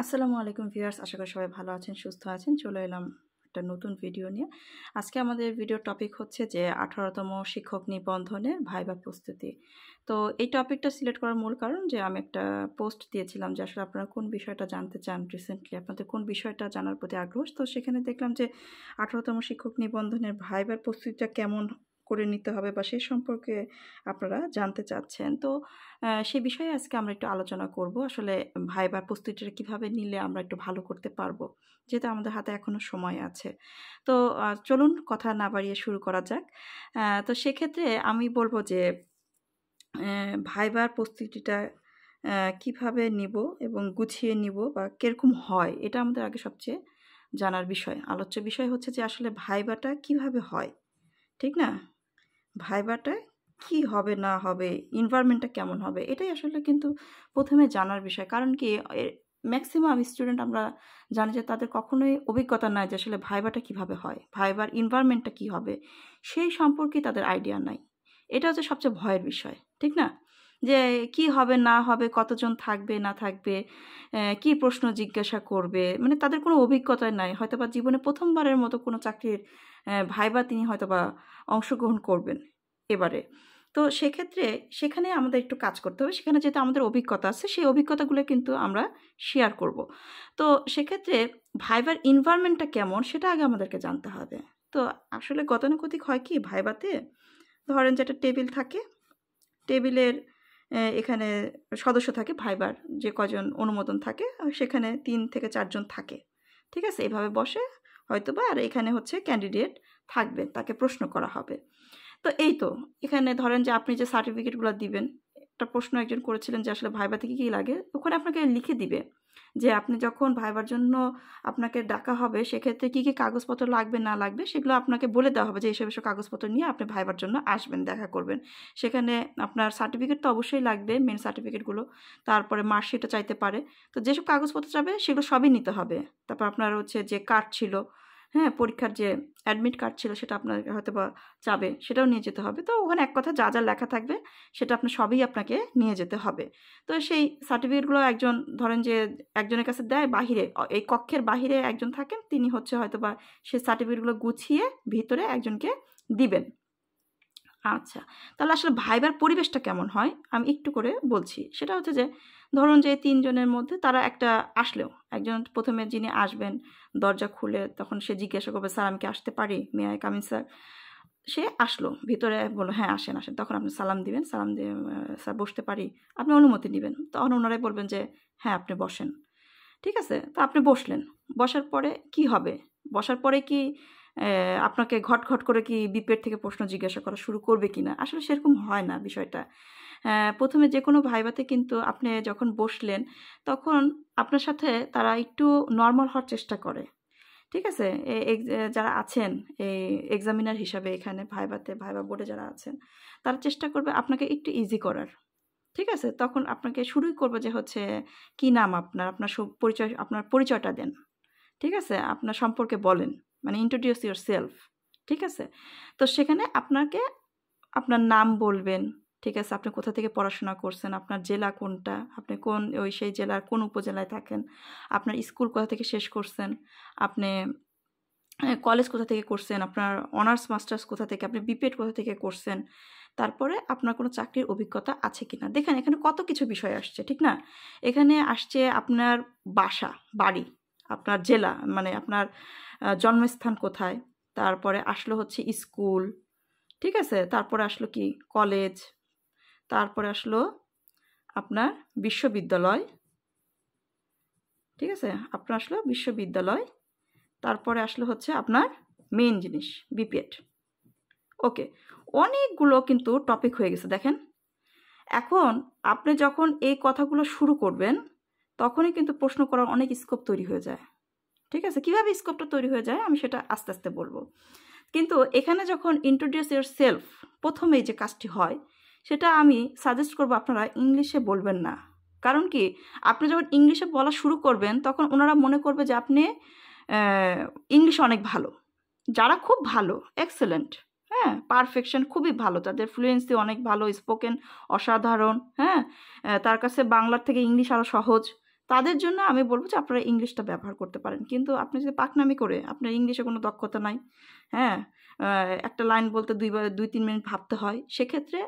আসসালামু আলাইকুম ভিউয়ার্স, আশা করি সবাই ভালো আছেন, সুস্থ আছেন। চলে এলাম একটা নতুন ভিডিও নিয়ে। আজকে আমাদের ভিডিওর টপিক হচ্ছে যে 18তম শিক্ষক নিবন্ধনের ভাইবা প্রস্তুতি। তো এই টপিকটা সিলেক্ট করার মূল কারণ যে আমি একটা পোস্ট দিয়েছিলাম যে আসলে আপনারা কোন বিষয়টা জানতে চান, রিসেন্টলি আপনাদের কোন বিষয়টা জানার প্রতি আগ্রহ। তো সেখানে দেখলাম যে 18তম শিক্ষক নিবন্ধনের ভাইবার প্রস্তুতিটা কেমন করে নিতে হবে বা সে সম্পর্কে আপনারা জানতে চাচ্ছেন। তো সে বিষয়ে আজকে আমরা একটু আলোচনা করব। আসলে ভাইবার প্রস্তুতিটা কিভাবে নিলে আমরা একটু ভালো করতে পারবো, যেহেতু আমাদের হাতে এখনো সময় আছে। তো চলুন কথা না বাড়িয়ে শুরু করা যাক। তো সেক্ষেত্রে আমি বলবো যে ভাইবার প্রস্তুতিটা কিভাবে নিব এবং গুছিয়ে নিব বা কিরকম হয়, এটা আমাদের আগে সবচেয়ে জানার বিষয়। আলোচ্য বিষয় হচ্ছে যে আসলে ভাইবাটা কিভাবে হয়, ঠিক না? ভাইবাটা কি হবে না হবে, এনভায়রনমেন্টটা কেমন হবে, এটাই আসলে কিন্তু প্রথমে জানার বিষয়। কারণ কি ম্যাক্সিমাম স্টুডেন্ট আমরা জানি যে তাদের কখনোই অভিজ্ঞতা নাই যে আসলে ভাইবাটা কিভাবে হয়, ভাইবার এনভায়রনমেন্টটা কি হবে, সেই সম্পর্কে তাদের আইডিয়া নাই। এটা হচ্ছে সবচেয়ে ভয়ের বিষয়, ঠিক না? যে কি হবে না হবে, কতজন থাকবে না থাকবে, কি প্রশ্ন জিজ্ঞাসা করবে, মানে তাদের কোনো অভিজ্ঞতা নাই। হয়তোবা জীবনে প্রথমবারের মতো কোনো চাকরির ভাইবা তিনি হয়তোবা অংশগ্রহণ করবেন এবারে। তো সেক্ষেত্রে সেখানে আমাদের একটু কাজ করতে হবে। সেখানে যেহেতু আমাদের অভিজ্ঞতা আছে, সেই অভিজ্ঞতাগুলো কিন্তু আমরা শেয়ার করব। তো সেক্ষেত্রে ভাইবার এনভায়রনমেন্টটা কেমন সেটা আগে আমাদেরকে জানতে হবে। তো আসলে গতানুগতিক হয় কি ভাইবাতে, ধরেন যে একটা টেবিল থাকে, টেবিলের এখানে সদস্য থাকে, ভাইবার যে কজন অনুমোদন থাকে সেখানে 3 থেকে 4 জন থাকে, ঠিক আছে? এভাবে বসে হয়তোবা, আর এখানে হচ্ছে ক্যান্ডিডেট থাকবে, তাকে প্রশ্ন করা হবে। তো এই তো এখানে ধরেন যে আপনি যে সার্টিফিকেটগুলো দিবেন, একটা প্রশ্ন একজন করেছিলেন যে আসলে ভাইবা থেকে কী লাগে, ওখানে আপনাকে লিখে দিবে যে আপনি যখন ভাইবার জন্য আপনাকে ডাকা হবে সেক্ষেত্রে কী কী কাগজপত্র লাগবে না লাগবে সেগুলো আপনাকে বলে দেওয়া হবে যে এসব এসব কাগজপত্র নিয়ে আপনি ভাইবার জন্য আসবেন, দেখা করবেন। সেখানে আপনার সার্টিফিকেট তো অবশ্যই লাগবে, মেন সার্টিফিকেটগুলো, তারপরে মার্কশিটও চাইতে পারে। তো যেসব কাগজপত্র চাবে সেগুলো সবই নিতে হবে। তারপর আপনার হচ্ছে যে কার্ড ছিল, হ্যাঁ, পরীক্ষার যে অ্যাডমিট কার্ড ছিল সেটা আপনার হয়তো বা চাবে, সেটাও নিয়ে যেতে হবে। তো ওখানে এক কথা যা যা লেখা থাকবে সেটা আপনার সবই আপনাকে নিয়ে যেতে হবে। তো সেই সার্টিফিকেটগুলো একজন ধরেন যে একজনের কাছে দেয় বাহিরে, এই কক্ষের বাহিরে একজন থাকেন, তিনি হচ্ছে হয়তো বা সেই সার্টিফিকেটগুলো গুছিয়ে ভিতরে একজনকে দিবেন। আচ্ছা, তাহলে আসলে ভাইবার পরিবেশটা কেমন হয় আমি একটু করে বলছি। সেটা হচ্ছে যে ধরুন যে 3 জনের মধ্যে তারা একটা আসলেও একজন প্রথমে যিনি আসবেন দরজা খুলে তখন সে জিজ্ঞাসা করবে, স্যার আমি কি আসতে পারি, may I come in sir? সে আসলো ভিতরে, বললো হ্যাঁ আসেন আসেন, তখন আপনি সালাম দিবেন, সালাম দিয়ে স্যার বসতে পারি, আপনি অনুমতি নেবেন, তখন ওনারাই বলবেন যে হ্যাঁ আপনি বসেন। ঠিক আছে? তো আপনি বসলেন। বসার পরে কি হবে? বসার পরে কি আপনাকে ঘট, ঘট করে কি বিপের থেকে প্রশ্ন জিজ্ঞাসা করা শুরু করবে কিনা? আসলে সেরকম হয় না বিষয়টা। ১ম এ যেকোনো ভাইভাতে কিন্তু আপনি যখন বসলেন, তখন আপনার সাথে তারা একটু নরমাল হওয়ার চেষ্টা করে। ঠিক আছে? এ এগ এ যারা আছেন এই এক্সামিনার হিসাবে এখানে ভাইভাতে, ভাইভা বোর্ডে যারা আছেন, তারা চেষ্টা করবে আপনাকে একটু ইজি করার। ঠিক আছে? তখন আপনাকে শুরুই করবে যে হচ্ছে, "কি নাম আপনার? আপনার পরিচয়, আপনার পরিচয়টা দেন।" ঠিক আছে? আপনার সম্পর্কে বলেন। মানে introduce yourself, ঠিক আছে? তো সেখানে আপনাকে আপনার নাম বলবেন। ঠিক আছে? আপনি কোথা থেকে পড়াশোনা করছেন, আপনার জেলা কোনটা, আপনি কোন সেই জেলার কোন উপজেলায় থাকেন, আপনার স্কুল কোথা থেকে শেষ করছেন, আপনি কলেজ কোথা থেকে করছেন, আপনার অনার্স মাস্টার্স কোথা থেকে, আপনি বিপিএড কোথা থেকে করছেন, তারপরে আপনার কোনো চাকরির অভিজ্ঞতা আছে কিনা। দেখেন এখানে কত কিছু বিষয় আসছে, ঠিক না? এখানে আসছে আপনার বাসা, বাড়ি, আপনার জেলা মানে আপনার জন্মস্থান কোথায়, তারপরে আসলো হচ্ছে স্কুল, ঠিক আছে? তারপরে আসলো কি কলেজ, তারপরে আসলো আপনার বিশ্ববিদ্যালয়, ঠিক আছে? আপনার আসলো বিশ্ববিদ্যালয়, তারপরে আসলো হচ্ছে আপনার মেইন জিনিস বিপিএড। ওকে, অনেকগুলো কিন্তু টপিক হয়ে গেছে দেখেন। এখন আপনি যখন এই কথাগুলো শুরু করবেন তখনই কিন্তু প্রশ্ন করার অনেক স্কোপ তৈরি হয়ে যায়। ঠিক আছে? কিভাবে স্কোপটা তৈরি হয়ে যায় আমি সেটা আস্তে আস্তে বলবো। কিন্তু এখানে যখন ইন্ট্রোডিউস ইয়োর সেলফ প্রথমেই যে কাজটি হয়, সেটা আমি সাজেস্ট করবো আপনারা ইংলিশে বলবেন না। কারণ কি, আপনি যখন ইংলিশে বলা শুরু করবেন তখন ওনারা মনে করবে যে আপনি ইংলিশ অনেক ভালো। যারা খুব ভালো, এক্সেলেন্ট, হ্যাঁ, পারফেকশন খুবই ভালো, তাদের ফ্লুয়েন্সি অনেক ভালো, স্পোকেন অসাধারণ, হ্যাঁ, তার কাছে বাংলার থেকে ইংলিশ আরও সহজ, তাদের জন্য আমি বলবো যে আপনারা ইংলিশটা ব্যবহার করতে পারেন। কিন্তু আপনি যদি পাকনামি করে, আপনার ইংলিশে কোনো দক্ষতা নাই, হ্যাঁ, একটা লাইন বলতে 2-3 মিনিট ভাবতে হয়, সেক্ষেত্রে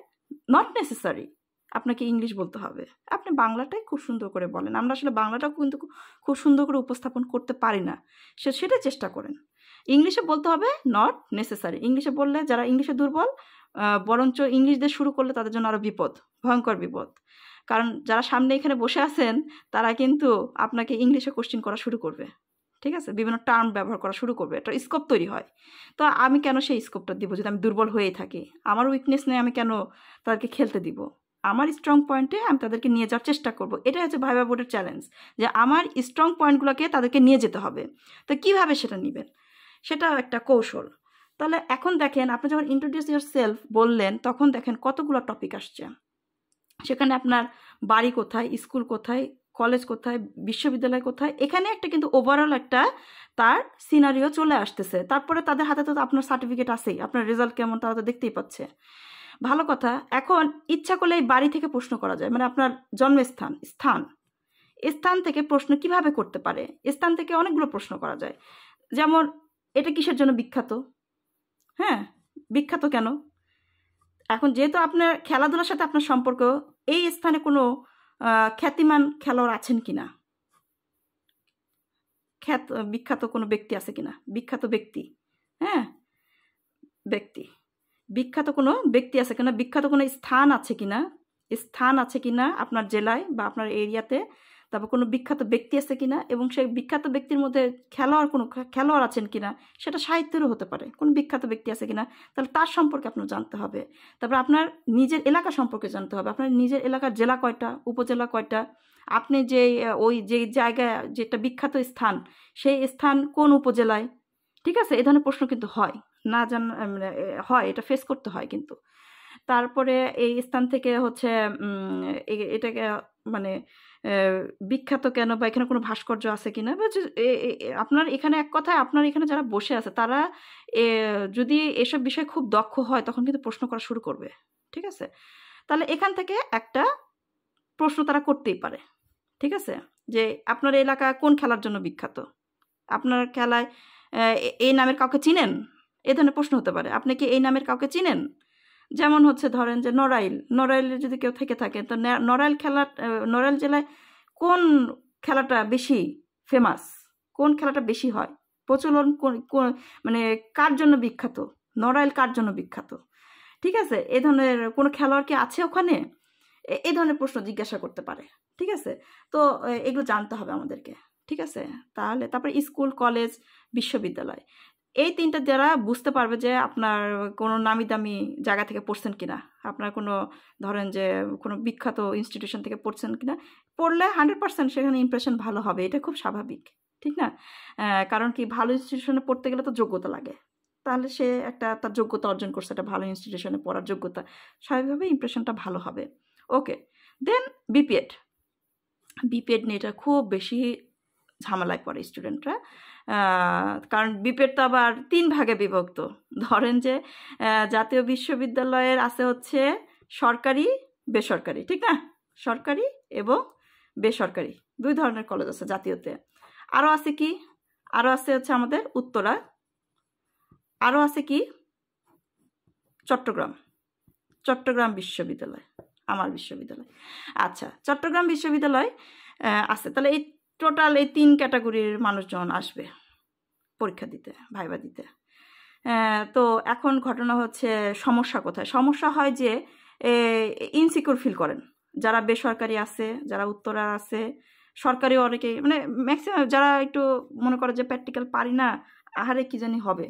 নট নেসেসারি আপনাকে ইংলিশ বলতে হবে। আপনি বাংলাটাই খুব সুন্দর করে বলেন। আমরা আসলে বাংলাটাও কিন্তু খুব সুন্দর করে উপস্থাপন করতে পারি না, সেটা চেষ্টা করেন। ইংলিশে বলতে হবে, নট নেসেসারি। ইংলিশে বললে যারা ইংলিশে দুর্বল, বরঞ্চ ইংলিশ দিয়ে শুরু করলে তাদের জন্য আরও বিপদ, ভয়ঙ্কর বিপদ। কারণ যারা সামনে এখানে বসে আছেন তারা কিন্তু আপনাকে ইংলিশে কোশ্চেন করা শুরু করবে, ঠিক আছে, বিভিন্ন টার্ম ব্যবহার করা শুরু করবে, একটা স্কোপ তৈরি হয়। তো আমি কেন সেই স্কোপটা দিব যদি আমি দুর্বল হয়েই থাকি? আমার উইকনেস নিয়ে আমি কেন তাদেরকে খেলতে দিব? আমার স্ট্রং পয়েন্টে আমি তাদেরকে নিয়ে যাওয়ার চেষ্টা করব। এটাই হচ্ছে ভাইবা বোর্ডের চ্যালেঞ্জ, যে আমার স্ট্রং পয়েন্টগুলোকে তাদেরকে নিয়ে যেতে হবে। তো কিভাবে সেটা নেবেন, সেটাও একটা কৌশল। তাহলে এখন দেখেন, আপনি যখন ইন্ট্রোডিউস ইউর সেলফ বললেন, তখন দেখেন কতগুলো টপিক আসছে। সেখানে আপনার বাড়ি কোথায়, স্কুল কোথায়, কলেজ কোথায়, বিশ্ববিদ্যালয় কোথায়, এখানে একটা কিন্তু ওভারঅল একটা তার সিনারিও চলে আসতেছে। তারপরে তাদের হাতে তো আপনার সার্টিফিকেট আছেই, আপনার রেজাল্ট কেমন তারা তো দেখতেই পাচ্ছে। ভালো কথা। এখন ইচ্ছা করলে এই বাড়ি থেকে প্রশ্ন করা যায়, মানে আপনার জন্মস্থান, স্থান থেকে প্রশ্ন কিভাবে করতে পারে? স্থান থেকে অনেকগুলো প্রশ্ন করা যায়। যেমন, এটা কিসের জন্য বিখ্যাত? হ্যাঁ, বিখ্যাত কেন? এখন যেহেতু আপনার খেলাধুলার সাথে আপনার সম্পর্ক, এই স্থানে কোনো খ্যাতিমান খেলোয়াড় আছেন কিনা, বিখ্যাত কোনো ব্যক্তি আছে কিনা, বিখ্যাত ব্যক্তি, হ্যাঁ, ব্যক্তি, বিখ্যাত কোনো ব্যক্তি আছে কিনা, বিখ্যাত কোনো স্থান আছে কিনা, স্থান আছে কিনা আপনার জেলায় বা আপনার এরিয়াতে, তারপর কোনো বিখ্যাত ব্যক্তি আছে কিনা, এবং সেই বিখ্যাত ব্যক্তির মধ্যে কোনো খেলোয়াড় আছেন কিনা, সেটা সাহিত্যেরও হতে পারে, কোনো বিখ্যাত ব্যক্তি আছে কিনা, তাহলে তার সম্পর্কে আপনার জানতে হবে। তারপর আপনার নিজের এলাকা সম্পর্কে জানতে হবে, আপনার নিজের এলাকার জেলা কয়টা, উপজেলা কয়টা, আপনি যে জায়গায়, যেটা বিখ্যাত স্থান, সেই স্থান কোন উপজেলায়, ঠিক আছে, এ ধরনের প্রশ্ন কিন্তু হয়, না মানে হয়, এটা ফেস করতে হয় কিন্তু। তারপরে এই স্থান থেকে হচ্ছে এটাকে মানে বিখ্যাত কেন, বা এখানে কোনো ভাস্কর্য আছে কিনা, বা আপনার এখানে এক কথায় আপনার এখানে যারা বসে আছে তারা যদি এসব বিষয়ে খুব দক্ষ হয়, তখন কিন্তু প্রশ্ন করা শুরু করবে, ঠিক আছে। তাহলে এখান থেকে একটা প্রশ্ন তারা করতেই পারে, ঠিক আছে, যে আপনার এলাকা কোন খেলার জন্য বিখ্যাত, আপনার খেলায় এই নামের কাউকে চিনেন, এ ধরনের প্রশ্ন হতে পারে। আপনি কি এই নামের কাউকে চিনেন? যেমন হচ্ছে ধরেন যে নড়াইলে যদি কেউ থেকে থাকে, তো নড়াইল জেলায় কোন খেলাটা বেশি ফেমাস, কোন খেলাটা বেশি হয়, প্রচলন মানে কার জন্য বিখ্যাত, নড়াইল কার জন্য বিখ্যাত, ঠিক আছে, এ ধরনের কোনো খেলোয়াড় কি আছে ওখানে, এই ধরনের প্রশ্ন জিজ্ঞাসা করতে পারে, ঠিক আছে। তো এগুলো জানতে হবে আমাদেরকে, ঠিক আছে। তারপরে স্কুল, কলেজ, বিশ্ববিদ্যালয়, এই তিনটা যারা বুঝতে পারবে যে আপনার কোনো নামি দামি জায়গা থেকে পড়ছেন কিনা, আপনার কোনো ধরেন যে কোনো বিখ্যাত ইনস্টিটিউশন থেকে পড়ছেন কিনা, পড়লে 100% সেখানে ইমপ্রেশন ভালো হবে, এটা খুব স্বাভাবিক, ঠিক না? কারণ কি, ভালো ইনস্টিটিউশনে পড়তে গেলে তো যোগ্যতা লাগে, তাহলে সে একটা তার যোগ্যতা অর্জন করছে, একটা ভালো ইনস্টিটিউশনে পড়ার যোগ্যতা, স্বাভাবিকভাবে ইমপ্রেশনটা ভালো হবে। ওকে, দেন বিপিএড নিয়ে এটা খুব বেশি ঝামেলায় পড়ে স্টুডেন্টরা, কারণ বিপিএড তো আবার 3 ভাগে বিভক্ত। ধরেন যে জাতীয় বিশ্ববিদ্যালয়ের আছে হচ্ছে সরকারি, বেসরকারি, ঠিক না, সরকারি এবং বেসরকারি 2 ধরনের কলেজ আছে জাতীয়তে। আরও আছে কি, আরও আছে হচ্ছে আমাদের উত্তরা, আরও আছে কি চট্টগ্রাম বিশ্ববিদ্যালয়, আমার বিশ্ববিদ্যালয়। আচ্ছা, চট্টগ্রাম বিশ্ববিদ্যালয় আছে। তাহলে এই টোটাল এই 3 ক্যাটাগরির মানুষজন আসবে পরীক্ষা দিতে, ভাইবা দিতে। তো এখন ঘটনা হচ্ছে, সমস্যা কোথায়? সমস্যা হয় যে ইনসিকিউর ফিল করেন যারা বেসরকারি আছে, যারা উত্তরা আছে, সরকারি অনেকে, মানে ম্যাক্সিমাম যারা একটু মনে করে যে প্র্যাকটিক্যাল পারি না, আহারে কি জানি হবে।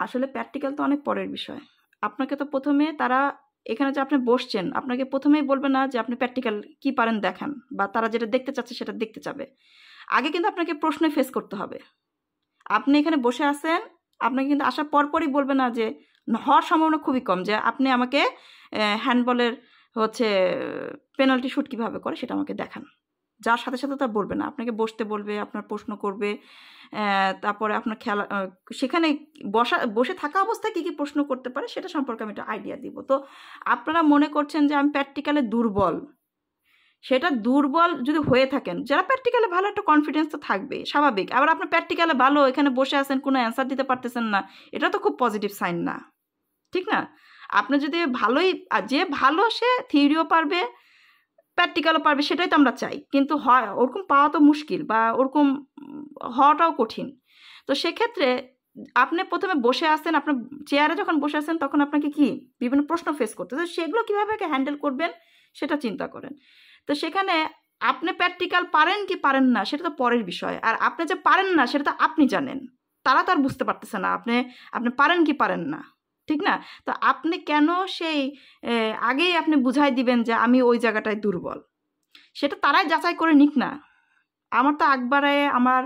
আসলে প্র্যাকটিক্যাল তো অনেক পরের বিষয়। আপনাকে তো প্রথমে তারা, এখানে যে আপনি বসছেন, আপনাকে প্রথমেই বলবে না যে আপনি প্র্যাকটিক্যাল কি পারেন দেখান, বা তারা যেটা দেখতে চাচ্ছে সেটা দেখতে চাবে। আগে কিন্তু আপনাকে প্রশ্ন ফেস করতে হবে। আপনি এখানে বসে আছেন, আপনাকে কিন্তু আসার পরপরই বলবে না, যে হওয়ার সম্ভাবনা খুবই কম, যে আপনি আমাকে হ্যান্ডবলের হচ্ছে পেনাল্টি শুট কীভাবে করে সেটা আমাকে দেখান। যার সাথে সাথে তার বলবে না, আপনাকে বসতে বলবে, আপনার প্রশ্ন করবে, তারপরে আপনার খেলা, সেখানে বসে থাকা অবস্থায় কী কী প্রশ্ন করতে পারে সেটা সম্পর্কে আমি একটা আইডিয়া দিব। তো আপনারা মনে করছেন যে আমি প্র্যাকটিক্যালে দুর্বল, সেটা দুর্বল যদি হয়ে থাকেন, যারা প্র্যাকটিক্যালে ভালো একটা কনফিডেন্স তো থাকবে, স্বাভাবিক। আবার আপনি প্র্যাকটিক্যালে ভালো, এখানে বসে আছেন, কোনো অ্যান্সার দিতে পারতেছেন না, এটা তো খুব পজিটিভ সাইন না, ঠিক না? আপনি যদি ভালোই, যে ভালো সে থিওরিও পারবে প্র্যাকটিক্যালও পারবে, সেটাই তো আমরা চাই। কিন্তু হয় ওরকম পাওয়া তো মুশকিল, বা ওরকম হওয়াটাও কঠিন। তো সেক্ষেত্রে আপনি প্রথমে বসে আসেন, আপনার চেয়ারে যখন বসে আসেন তখন আপনাকে কি বিভিন্ন প্রশ্ন ফেস করতে, তো সেগুলো কীভাবে হ্যান্ডেল করবেন সেটা চিন্তা করেন। তো সেখানে আপনি প্র্যাকটিক্যাল পারেন কি পারেন না সেটা তো পরের বিষয়, আর আপনি যে পারেন না সেটা তো আপনি জানেন, তারা তো আর বুঝতে পারতেছে না আপনি আপনি পারেন কি পারেন না, ঠিক না? তো আপনি কেন সেই আগেই আপনি বুঝাই দিবেন যে আমি ওই জায়গাটায় দুর্বল, সেটা তারাই যাচাই করে নিক না। আমার তো একবারে আমার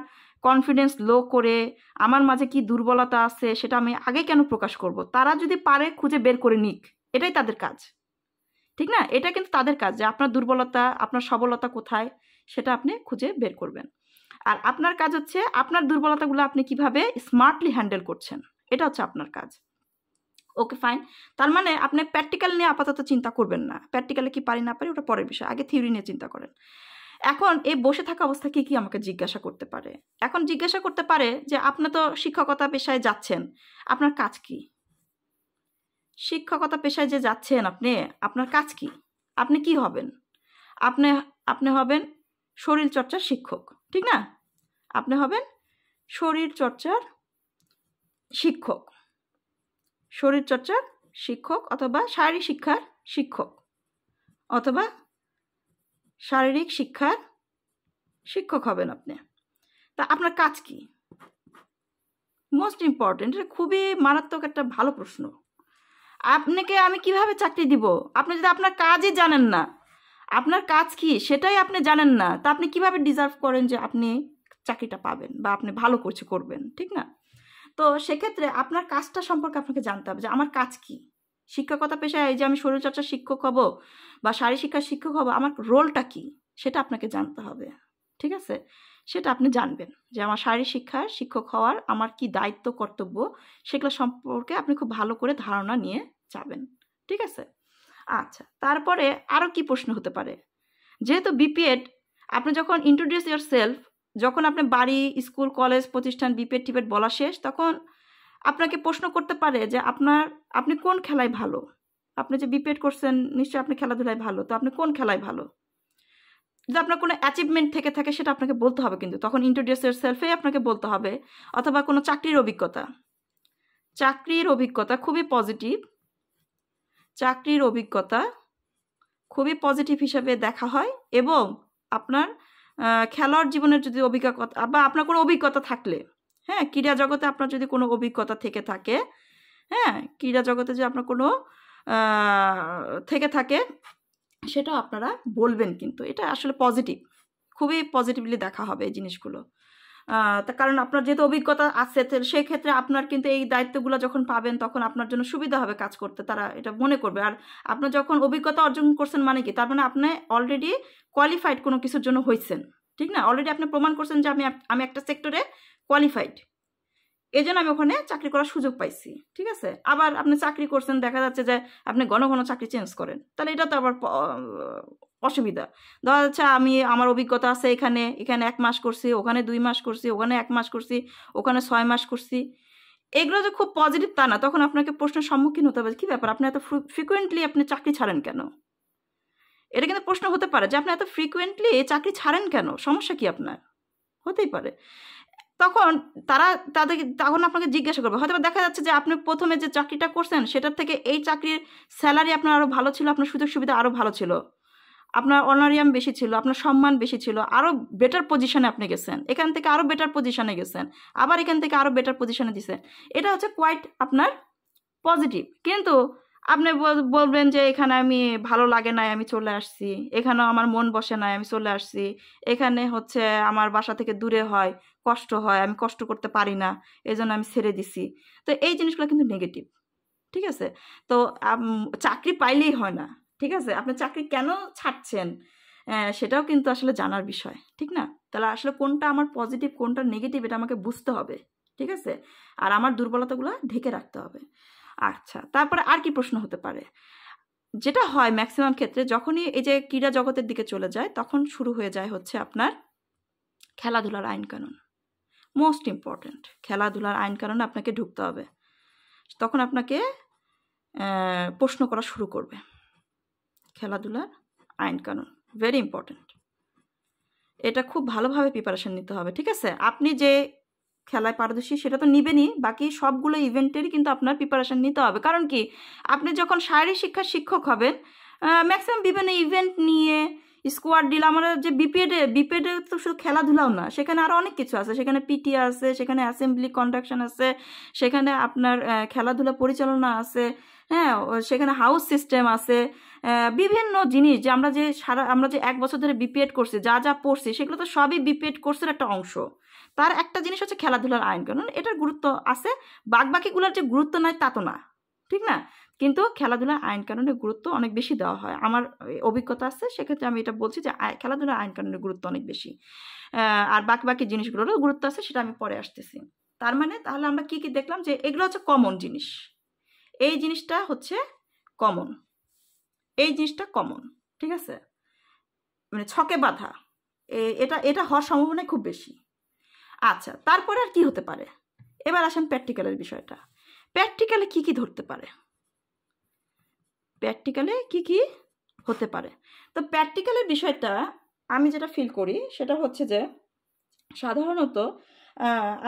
কনফিডেন্স লো করে আমার মাঝে কি দুর্বলতা আছে সেটা আমি আগে কেন প্রকাশ করব? তারা যদি পারে খুঁজে বের করে নিক, এটাই তাদের কাজ, ঠিক না? এটা কিন্তু তাদের কাজ যে আপনার দুর্বলতা আপনার সবলতা কোথায় সেটা আপনি খুঁজে বের করবেন। আর আপনার কাজ হচ্ছে আপনার দুর্বলতাগুলো আপনি কিভাবে স্মার্টলি হ্যান্ডেল করছেন, এটা হচ্ছে আপনার কাজ। ওকে, ফাইন। তার মানে আপনি প্র্যাকটিক্যাল নিয়ে আপাতত চিন্তা করবেন না, প্র্যাকটিক্যালে কি পারি না পারি ওটা পরের বিষয়, আগে থিওরি নিয়ে চিন্তা করেন। এখন এই বসে থাকা অবস্থা কি আমাকে জিজ্ঞাসা করতে পারে? এখন জিজ্ঞাসা করতে পারে যে আপনি তো শিক্ষকতা পেশায় যাচ্ছেন, আপনার কাজ কি? শিক্ষকতা পেশায় যে যাচ্ছেন আপনি, আপনার কাজ কি? আপনি কি হবেন? আপনি আপনি হবেন শরীর চর্চার শিক্ষক, ঠিক না? আপনি হবেন শরীর চর্চার শিক্ষক, শরীর চর্চার শিক্ষক, অথবা শারীরিক শিক্ষার শিক্ষক, অথবা শারীরিক শিক্ষার শিক্ষক হবেন আপনি। তা আপনার কাজ কি? মোস্ট ইম্পর্টেন্ট, এটা খুবই মারাত্মক একটা ভালো প্রশ্ন। আপনাকে আমি কিভাবে চাকরি দিব? আপনি যদি আপনার কাজই জানেন না, আপনার কাজ কি সেটাই আপনি জানেন না, তা আপনি কিভাবে ডিজার্ভ করেন যে আপনি চাকরিটা পাবেন বা আপনি ভালো কিছু করবেন, ঠিক না? তো সেক্ষেত্রে আপনার কাজটা সম্পর্কে আপনাকে জানতে হবে যে আমার কাজ কি। শিক্ষকতা পেশায় এই যে আমি শরীরচর্চার শিক্ষক হব বা শারীরিক শিক্ষার শিক্ষক হব, আমার রোলটা কি সেটা আপনাকে জানতে হবে, ঠিক আছে? সেটা আপনি জানবেন যে আমার শারীরিক শিক্ষার শিক্ষক হওয়ার আমার কি দায়িত্ব কর্তব্য, সেগুলো সম্পর্কে আপনি খুব ভালো করে ধারণা নিয়ে যাবেন, ঠিক আছে? আচ্ছা, তারপরে আরও কি প্রশ্ন হতে পারে? যেহেতু বিপিএড, আপনি যখন ইন্ট্রোডিউস ইয়োর সেলফ, যখন আপনি বাড়ি, স্কুল, কলেজ, প্রতিষ্ঠান, বিপিএড টিপেড বলা শেষ, তখন আপনাকে প্রশ্ন করতে পারে যে আপনি কোন খেলায় ভালো? আপনি যে বিপিএড করছেন নিশ্চয়ই আপনি খেলাধুলায় ভালো, তো আপনি কোন খেলায় ভালো? যদি আপনার কোনো অ্যাচিভমেন্ট থেকে থাকে সেটা আপনাকে বলতে হবে, কিন্তু তখন ইন্ট্রোডিউস ইয়োর সেলফেই আপনাকে বলতে হবে। অথবা কোনো চাকরির অভিজ্ঞতা, চাকরির অভিজ্ঞতা খুবই পজিটিভ, চাকরির অভিজ্ঞতা খুবই পজিটিভ হিসাবে দেখা হয়। এবং আপনার খেলোয়াড় জীবনের যদি অভিজ্ঞতা বা আপনার কোনো অভিজ্ঞতা থাকলে, হ্যাঁ, ক্রীড়া জগতে আপনার যদি কোনো অভিজ্ঞতা থেকে থাকে, হ্যাঁ, ক্রীড়া জগতে যে আপনার কোনো থেকে থাকে সেটাও আপনারা বলবেন, কিন্তু এটা আসলে পজিটিভ, খুবই পজিটিভলি দেখা হবে এই জিনিসগুলো। তার কারণ আপনার যেহেতু অভিজ্ঞতা আছে, সেই ক্ষেত্রে আপনার কিন্তু এই দায়িত্বগুলো যখন পাবেন তখন আপনার জন্য সুবিধা হবে কাজ করতে, তারা এটা মনে করবে। আর আপনার যখন অভিজ্ঞতা অর্জন করছেন মানে কি, তার মানে আপনি অলরেডি কোয়ালিফাইড কোনো কিছুর জন্য হয়েছেন, ঠিক না? অলরেডি আপনি প্রমাণ করছেন যে আমি একটা সেক্টরে কোয়ালিফাইড, এই জন্য আমি ওখানে চাকরি করার সুযোগ পাইছি, ঠিক আছে? আবার আপনি চাকরি করছেন, দেখা যাচ্ছে যে আপনি ঘন ঘন চাকরি চেঞ্জ করেন, তাহলে এটা তো আবার অসুবিধা। দেখা যাচ্ছে আমার অভিজ্ঞতা আছে, এখানে 1 মাস করছি, ওখানে 2 মাস করছি, ওখানে 1 মাস করছি, ওখানে 6 মাস করছি, এগুলো যে খুব পজিটিভ তা না। তখন আপনাকে প্রশ্নের সম্মুখীন হতে হবে, কি ব্যাপার আপনি এত ফ্রিকুয়েন্টলি আপনি চাকরি ছাড়েন কেন? এটা কিন্তু প্রশ্ন হতে পারে যে আপনি এত ফ্রিকুয়েন্টলি চাকরি ছাড়েন কেন, সমস্যা কি আপনার? হতেই পারে। তখন তখন আপনাকে জিজ্ঞাসা করবে, হয়তো দেখা যাচ্ছে যে আপনি প্রথমে যে চাকরিটা করছেন সেটার থেকে এই চাকরির স্যালারি আপনার আরও ভালো ছিল, আপনার সুযোগ সুবিধা আরও ভালো ছিল, আপনার অনারিয়াম বেশি ছিল, আপনার সম্মান বেশি ছিল, আরও বেটার পজিশনে আপনি গেছেন, এখান থেকে আরও বেটার পজিশনে গেছেন, আবার এখান থেকে আরও বেটার পজিশনে দিচ্ছেন, এটা হচ্ছে কোয়াইট আপনার পজিটিভ। কিন্তু আপনি বলবেন যে এখানে আমি ভালো লাগে নাই, আমি চলে আসছি, এখানেও আমার মন বসে নাই, আমি চলে আসছি, এখানে হচ্ছে আমার বাসা থেকে দূরে হয়, কষ্ট হয়, আমি কষ্ট করতে পারি না, এই জন্য আমি ছেড়ে দিছি। তো এই জিনিসগুলো কিন্তু নেগেটিভ, ঠিক আছে? তো চাকরি পাইলেই হয় না, ঠিক আছে? আপনি চাকরি কেন ছাড়ছেন সেটাও কিন্তু আসলে জানার বিষয়, ঠিক না? তাহলে আসলে কোনটা আমার পজিটিভ কোনটা নেগেটিভ এটা আমাকে বুঝতে হবে, ঠিক আছে? আর আমার দুর্বলতাগুলো ঢেকে রাখতে হবে। আচ্ছা, তারপরে আর কি প্রশ্ন হতে পারে? যেটা হয় ম্যাক্সিমাম ক্ষেত্রে যখনই এই যে ক্রীড়া জগতের দিকে চলে যায় তখন শুরু হয়ে যায় হচ্ছে আপনার খেলাধুলার আইনকানুন। মোস্ট ইম্পর্ট্যান্ট, খেলাধুলার আইনকানুনে আপনাকে ঢুকতে হবে। তখন আপনাকে প্রশ্ন করা শুরু করবে খেলাধুলার আইনকানুন, ভেরি ইম্পর্ট্যান্ট। এটা খুব ভালোভাবে প্রিপারেশন নিতে হবে, ঠিক আছে? আপনি যে খেলায় পারদর্শী সেটা তো নিবেনই, বাকি সবগুলো ইভেন্টেরই কিন্তু আপনার প্রিপারেশন নিতে হবে। কারণ কি, আপনি যখন শারীরিক শিক্ষার শিক্ষক হবেন, ম্যাক্সিমাম বিভিন্ন ইভেন্ট নিয়ে স্কোয়াড ডিল, আমরা যে বিপিএডে তো শুধু খেলাধুলাও না, সেখানে আরও অনেক কিছু আছে। সেখানে পিটি আছে, সেখানে অ্যাসেম্বলি কন্ডাকশন আছে, সেখানে আপনার খেলাধুলা পরিচালনা আছে, হ্যাঁ, সেখানে হাউস সিস্টেম আছে, বিভিন্ন জিনিস যে আমরা যে 1 বছর ধরে বিপিএড করছি, যা যা পড়ছি সেগুলো তো সবই বিপিএড কোর্সের একটা অংশ। তার একটা জিনিস হচ্ছে খেলাধুলার আইনকানুন, এটার গুরুত্ব আছে, বাকিগুলোর যে গুরুত্ব নাই তা তো না, ঠিক না? কিন্তু খেলাধুলার আইনকানুনের গুরুত্ব অনেক বেশি দেওয়া হয়। আমার অভিজ্ঞতা আছে, সেক্ষেত্রে আমি এটা বলছি যে খেলাধুলার আইনকানুনের গুরুত্ব অনেক বেশি। আর বাকি জিনিসগুলোরও গুরুত্ব আছে, সেটা আমি পরে আসতেছি। তার মানে তাহলে আমরা কি কি দেখলাম, যে এগুলো হচ্ছে কমন জিনিস, এই জিনিসটা হচ্ছে কমন, এই জিনিসটা কমন, ঠিক আছে? মানে ছকে বাঁধা, এটা হওয়ার সম্ভাবনা খুব বেশি। আচ্ছা, তারপরে আর কি হতে পারে? এবার আসেন প্র্যাকটিক্যালের বিষয়টা। প্র্যাকটিক্যালে কি কি ধরতে পারে, প্র্যাকটিক্যালে কি কি হতে পারে? তো প্র্যাকটিক্যালের বিষয়টা আমি যেটা ফিল করি সেটা হচ্ছে যে সাধারণত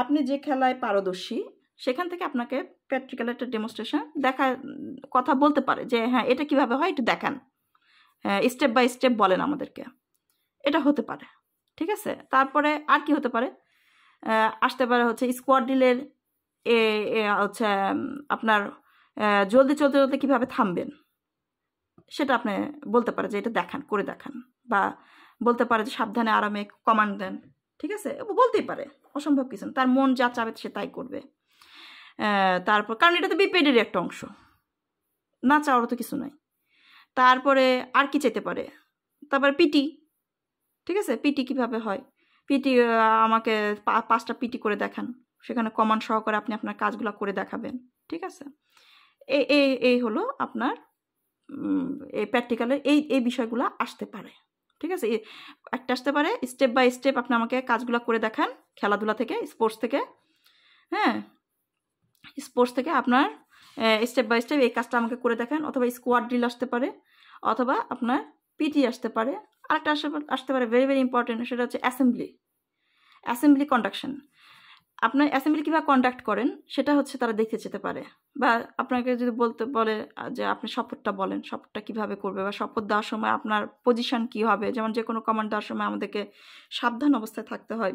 আপনি যে খেলায় পারদর্শী সেখান থেকে আপনাকে প্র্যাকটিক্যাল একটা ডেমনস্ট্রেশন কথা বলতে পারে যে হ্যাঁ এটা কিভাবে হয় একটু দেখান, স্টেপ বাই স্টেপ বলেন আমাদেরকে, এটা হতে পারে, ঠিক আছে? তারপরে আর কি হতে পারে? আসতে পারে হচ্ছে স্কোয়াড ডিলের হচ্ছে আপনার জলদি চলতে চলতে কীভাবে থামবেন সেটা আপনি বলতে পারে যে এটা দেখান, করে দেখান, বা বলতে পারে যে সাবধানে আরামে কমান্ড দেন, ঠিক আছে? বলতেই পারে, অসম্ভব কিছু না, তার মন যা চাবে সে তাই করবে। তারপর কারণ এটা তো বিপিএডেরই একটা অংশ, না চাওয়ারও তো কিছু নাই। তারপরে আর কি চাইতে পারে? তারপরে পিটি, ঠিক আছে? পিটি কিভাবে হয়, পিটি আমাকে 5টা পিটি করে দেখান, সেখানে কমান্ড সহকারে আপনি আপনার কাজগুলো করে দেখাবেন, ঠিক আছে? এই হলো আপনার এই প্র্যাকটিক্যালের এই বিষয়গুলো আসতে পারে, ঠিক আছে? একটা আসতে পারে স্টেপ বাই স্টেপ আপনি আমাকে কাজগুলো করে দেখান খেলাধুলা থেকে, স্পোর্টস থেকে, হ্যাঁ, স্পোর্টস থেকে আপনার স্টেপ বাই স্টেপ এই কাজটা আমাকে করে দেখান, অথবা স্কোয়াড ড্রিল আসতে পারে, অথবা আপনার পিটি আসতে পারে। আরেকটা আসতে পারে ভেরি ভেরি ইম্পর্টেন্ট, সেটা হচ্ছে অ্যাসেম্বলি কন্ডাকশন। আপনার অ্যাসেম্বলি কীভাবে কন্ডাক্ট করেন সেটা হচ্ছে তারা দেখতে যেতে পারে, বা আপনাকে যদি বলে যে আপনি শপথটা বলেন, শপথটা কীভাবে করবে, বা শপথ দেওয়ার সময় আপনার পজিশন কী হবে, যেমন যে কোনো কমান্ড দেওয়ার সময় আমাদেরকে সাবধান অবস্থায় থাকতে হয়,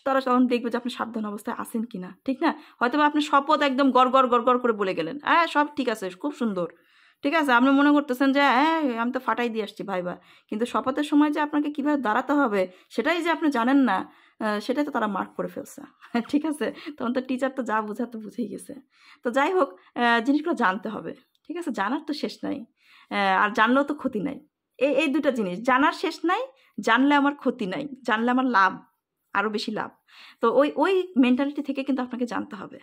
তারা তখন দেখবে যে আপনি সাবধান অবস্থায় আছেন কি না, ঠিক না? হয়তো বা আপনি শপথ একদম গড় করে বলে গেলেন, হ্যাঁ সব ঠিক আছে, খুব সুন্দর, ঠিক আছে, আপনি মনে করতেছেন যে হ্যাঁ আমি তো ফাটাই দিয়ে আসছি ভাইবা, কিন্তু শপথের সময় যে আপনাকে কীভাবে দাঁড়াতে হবে সেটাই যে আপনি জানেন না, সেটাই তো তারা মার্ক করে ফেলছে, ঠিক আছে? তখন তো টিচার তো যা বোঝাতে বুঝেই গেছে। তো যাই হোক, জিনিসগুলো জানতে হবে, ঠিক আছে? জানার তো শেষ নাই, আর জানলেও তো ক্ষতি নাই। এই দুটা জিনিস, জানার শেষ নাই, জানলে আমার ক্ষতি নাই, জানলে আমার লাভ, আরও বেশি লাভ। তো ওই মেন্টালিটি থেকে কিন্তু আপনাকে জানতে হবে,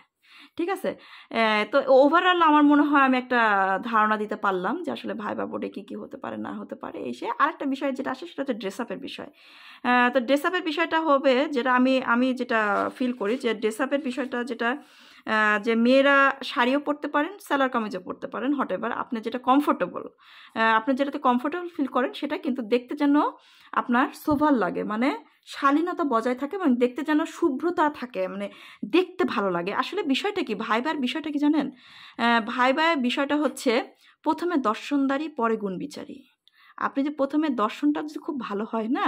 ঠিক আছে? তো ওভারঅল আমার মনে হয় আমি একটা ধারণা দিতে পারলাম যে আসলে ভাইবা বোর্ডে কী কী হতে পারে না হতে পারে। এই সে আরেকটা বিষয় যেটা আসে সেটা হচ্ছে ড্রেস আপের বিষয়। তো ড্রেস আপের বিষয়টা হবে যেটা আমি যেটা ফিল করি, যে ড্রেস আপের বিষয়টা যেটা যে মেয়েরা শাড়িও পরতে পারেন, সালোয়ার কামিজও পরতে পারেন, হটএভার আপনি যেটা কমফোর্টেবল, আপনি যেটাতে কমফোর্টেবল ফিল করেন সেটা কিন্তু দেখতে যেন আপনার সোভার লাগে, মানে শালীনতা বজায় থাকে, মানে দেখতে যেন শুভ্রতা থাকে, মানে দেখতে ভালো লাগে। আসলে বিষয়টা কি, ভাইবার বিষয়টা কি জানেন? ভাইবার বিষয়টা হচ্ছে প্রথমে দর্শনদারি পরে গুণ বিচারি। আপনি যে প্রথমে দর্শনটা যদি খুব ভালো হয় না,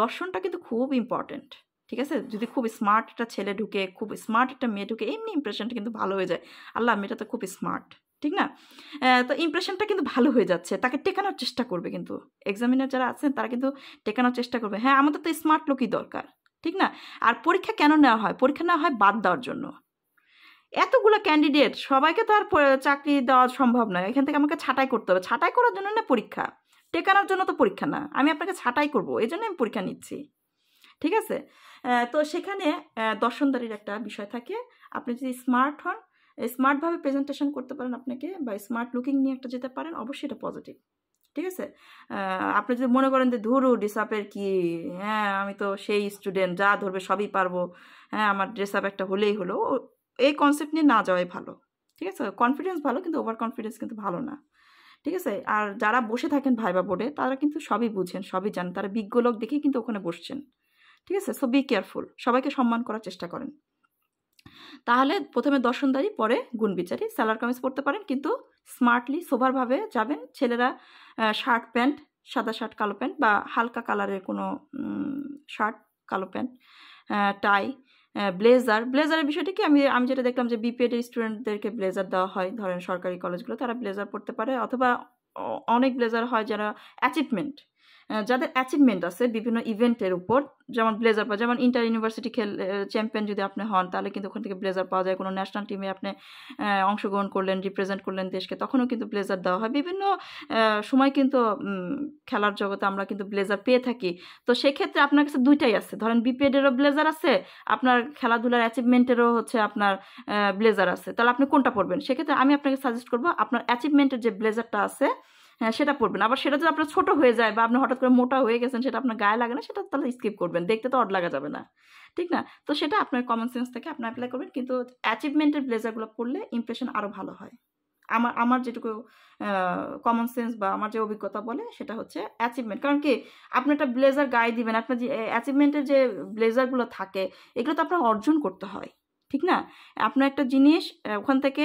দর্শনটা কিন্তু খুব ইম্পর্টেন্ট, ঠিক আছে? যদি খুব স্মার্ট একটা ছেলে ঢুকে, খুব স্মার্ট একটা মেয়ে ঢুকে, এমনি ইমপ্রেশনটা কিন্তু ভালো হয়ে যায়, আল্লাহ মেয়েটা তো খুব স্মার্ট, ঠিক না? তো ইমপ্রেশনটা কিন্তু ভালো হয়ে যাচ্ছে, তাকে টেকানোর চেষ্টা করবে, কিন্তু এক্সামিনার যারা আছেন তারা কিন্তু টেকানোর চেষ্টা করবে, হ্যাঁ আমাদের তো স্মার্ট লোকই দরকার, ঠিক না? আর পরীক্ষা কেন নেওয়া হয়? পরীক্ষা নেওয়া হয় বাদ দেওয়ার জন্য। এতগুলো ক্যান্ডিডেট, সবাইকে তো আর চাকরি দেওয়া সম্ভব নয়, এখান থেকে আমাকে ছাঁটাই করতে হবে, ছাঁটাই করার জন্য না পরীক্ষা, টেকানোর জন্য তো পরীক্ষা না, আমি আপনাকে ছাঁটাই করবো, এই জন্য আমি পরীক্ষা নিচ্ছি, ঠিক আছে? তো সেখানে দর্শনদারির একটা বিষয় থাকে, আপনি যদি স্মার্ট হন, স্মার্টভাবে প্রেজেন্টেশন করতে পারেন আপনাকে, বা স্মার্ট লুকিং নিয়ে একটা যেতে পারেন, অবশ্যই এটা পজিটিভ। ঠিক আছে? আপনি যদি মনে করেন যে ধুরু ড্রেস আপের কি, হ্যাঁ আমি তো সেই স্টুডেন্ট, যা ধরবে সবই পারবো, হ্যাঁ আমার ড্রেস আপ একটা হলেই হলো, এই কনসেপ্ট নিয়ে না যাওয়াই ভালো। ঠিক আছে? কনফিডেন্স ভালো, কিন্তু ওভার কনফিডেন্স কিন্তু ভালো না। ঠিক আছে? আর যারা বসে থাকেন ভাইবা বোর্ডে, তারা কিন্তু সবই বুঝেন, সবই জানেন, তারা বিজ্ঞ লোক দেখেই কিন্তু ওখানে বসছেন। ঠিক আছে? সো বি কেয়ারফুল, সবাইকে সম্মান করার চেষ্টা করেন। তাহলে প্রথমে দর্শনদারি, পরে গুণবিচারী। সালোয়ার কামিজ পরতে পারেন, কিন্তু স্মার্টলি সোভারভাবে যাবেন। ছেলেরা শার্ট প্যান্ট, সাদা শার্ট কালো প্যান্ট, বা হালকা কালারের কোনো শার্ট কালো প্যান্ট, টাই, ব্লেজারের বিষয়টি কি, আমি যেটা দেখলাম যে বিপিএড স্টুডেন্টদেরকে ব্লেজার দেওয়া হয়, ধরেন সরকারি কলেজগুলো, তারা ব্লেজার পড়তে পারে, অথবা অনেক ব্লেজার হয় যারা অ্যাচিভমেন্ট, যাদের অ্যাচিভমেন্ট আছে বিভিন্ন ইভেন্টের উপর, যেমন ব্লেজার পাওয়া, যেমন ইন্টার ইউনিভার্সিটি চ্যাম্পিয়ন যদি আপনি হন, তাহলে কিন্তু ওখান থেকে ব্লেজার পাওয়া যায়। কোনো ন্যাশনাল টিমে আপনি অংশগ্রহণ করলেন, রিপ্রেজেন্ট করলেন দেশকে, তখনও কিন্তু ব্লেজার দেওয়া হয়। বিভিন্ন সময় কিন্তু খেলার জগতে আমরা কিন্তু ব্লেজার পেয়ে থাকি। তো সেক্ষেত্রে আপনার কাছে দুইটাই আছে, ধরেন বিপিএডেরও ব্লেজার আছে, আপনার খেলাধুলার অ্যাচিভমেন্টেরও হচ্ছে আপনার ব্লেজার আছে, তাহলে আপনি কোনটা পরবেন? সেক্ষেত্রে আমি আপনাকে সাজেস্ট করবো আপনার অ্যাচিভমেন্টের যে ব্লেজারটা আছে, হ্যাঁ সেটা পরবেন। আবার সেটা যদি আপনার ছোট হয়ে যায়, বা আপনি হঠাৎ করে মোটা হয়ে গেছেন, সেটা আপনার গায়ে লাগে না, সেটা তাহলে স্কিপ করবেন, দেখতে তো অড লাগা যাবে না। ঠিক না? তো সেটা আপনার কমন সেন্স থেকে আপনি অ্যাপ্লাই করবেন, কিন্তু অ্যাচিভমেন্টের ব্লেজারগুলো পরলে ইমপ্রেশন আরও ভালো হয়। আমার যেটুকু কমন সেন্স বা আমার যে অভিজ্ঞতা বলে, সেটা হচ্ছে অ্যাচিভমেন্ট। কারণ কি, আপনি একটা ব্লেজার গায়ে দিবেন, আপনার যে অ্যাচিভমেন্টের যে ব্লেজারগুলো থাকে, এগুলো তো আপনার অর্জন করতে হয়। ঠিক না? আপনার একটা জিনিস ওখান থেকে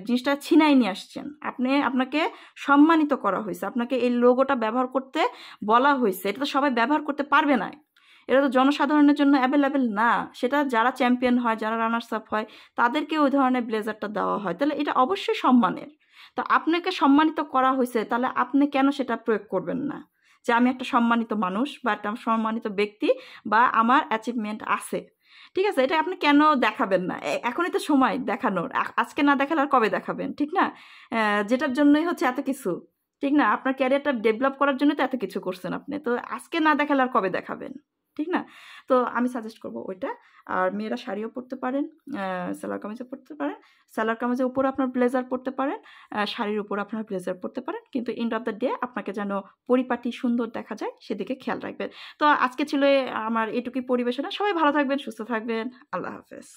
জিনিসটা ছিনাই নিয়ে আসছেন, আপনাকে সম্মানিত করা হয়েছে, আপনাকে এই লোগোটা ব্যবহার করতে বলা হয়েছে, এটা তো সবাই ব্যবহার করতে পারবে না, এটা তো জনসাধারণের জন্য অ্যাভেলেবেল না। সেটা যারা চ্যাম্পিয়ন হয়, যারা রানার্স আপ হয়, তাদেরকে ওই ধরনের ব্লেজারটা দেওয়া হয়, তাহলে এটা অবশ্যই সম্মানের। তো আপনাকে সম্মানিত করা হয়েছে, তাহলে আপনি কেন সেটা প্রয়োগ করবেন না, যে আমি একটা সম্মানিত মানুষ, বা একটা সম্মানিত ব্যক্তি, বা আমার অ্যাচিভমেন্ট আছে। ঠিক আছে? এটা আপনি কেন দেখাবেন না? এখনই তো সময় দেখানোর, আজকে না দেখালে আর কবে দেখাবেন? ঠিক না? যেটার জন্যই হচ্ছে এত কিছু। ঠিক না? আপনার ক্যারিয়ারটা ডেভেলপ করার জন্য তো এত কিছু করছেন আপনি, তো আজকে না দেখালে আর কবে দেখাবেন? ঠিক না? তো আমি সাজেস্ট করবো ওইটা। আর মেয়েরা শাড়িও পরতে পারেন, সালোয়ার কামিজও পরতে পারেন, সালোয়ার কামিজের উপর আপনার ব্লেজার পরতে পারেন, শাড়ির উপর আপনার ব্লেজার পরতে পারেন, কিন্তু এন্ড অফ দ্য ডে আপনাকে যেন পরিপাটি সুন্দর দেখা যায়, সেদিকে খেয়াল রাখবেন। তো আজকে ছিল আমার এটুকুই পরিবেশনা। সবাই ভালো থাকবেন, সুস্থ থাকবেন। আল্লাহ হাফেজ।